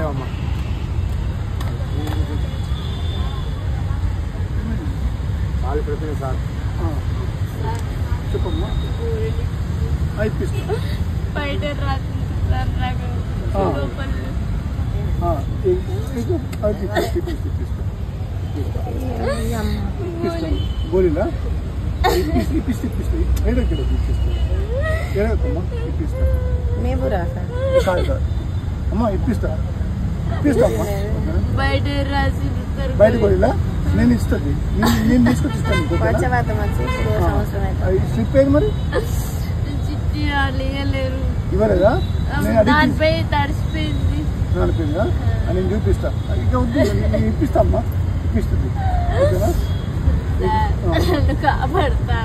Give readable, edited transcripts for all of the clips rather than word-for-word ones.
అమ్మా వాళ్ళు ప్రతి సార్ చెప్పమ్మా ఇప్పిస్తా గోళీలా ఇప్పిస్తా ఏడక్కడ ఇప్పిస్తా ఏడకమ్మా ఇప్పిస్తా కాదు సార్ అమ్మా ఇప్పిస్తా అమ్మా బయట గోళీలా నేను ఇస్తుంది నేను తీసుకొచ్చి ఇస్తాను స్లిప్ అయింది మరి ఇవ్వలేదా నడిపోయిందా నేను చూపిస్తా ఇంకా వద్దు నేను ఇప్పిస్తా అమ్మా ఇప్పిస్తుంది ఓకేనా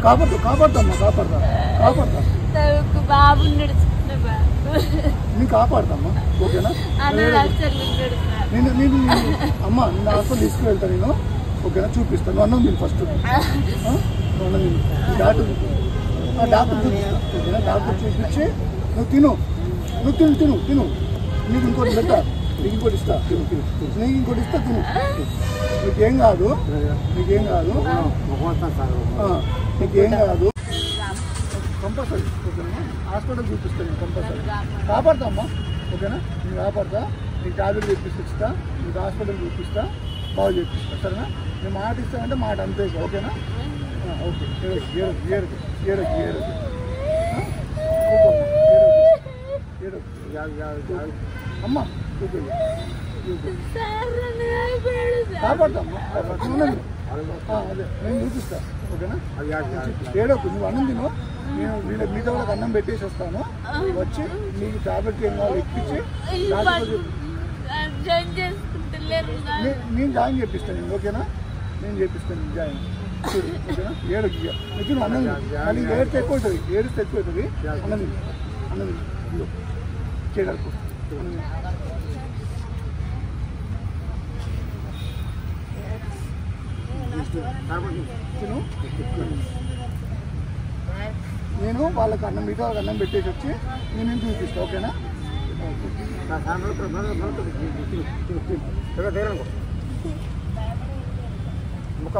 కాపాడుతా బాబు నేను కాపాడుతామ్మా ఓకేనా నేను అమ్మా నిన్న హాస్పిటల్ తీసుకువెళ్తా నేను ఓకేనా చూపిస్తాను నువ్వు అన్నం తిను ఫస్ట్ అన్నం తిను డాక్టర్ చూపిస్తా ఓకేనా డాక్టర్ చూపించి నువ్వు తిను నీకు ఇంకోటి పెడతా నీకు ఇంకోటి ఇస్తా నీకు ఇంకోటి ఇస్తా తిను నీకేం కాదు కంపల్సరీ ఓకేనా హాస్పిటల్ చూపిస్తాను నేను కంపల్సరీ కాపాడుతా అమ్మా ఓకేనా నేను కాపాడుతా నీకు టాబ్లెట్ తెప్పిస్తా నీకు హాస్పిటల్ చూపిస్తా బాగు చేపిస్తా సరేనా నేను మాట ఇస్తానంటే మాట అంతే ఓకేనా ఓకే అమ్మా కాపాడుతామ్మా అదే నేను చూపిస్తా ఓకేనా ఏడోకు నువ్వు అన్నం తిను నేను మిగతా వాళ్ళకి అన్నం పెట్టేసి వస్తాను వచ్చి నీకు టాబ్లెట్ ఏం కావాలి ఎక్కించి నేను జాయిన్ చేపిస్తాను నేను ఓకేనా నేను చేపిస్తాను జాయిన్ చూడు ఓకేనా ఏడుకి నువ్వు అన్నం మళ్ళీ ఏడిస్తే ఎక్కువ అవుతుంది అన్నం చేయడానికి నేను వాళ్ళకి అన్నం మిగతా వాళ్ళకి అన్నం పెట్టేసి వచ్చి నేను చూపిస్తా ఓకేనా ముక్క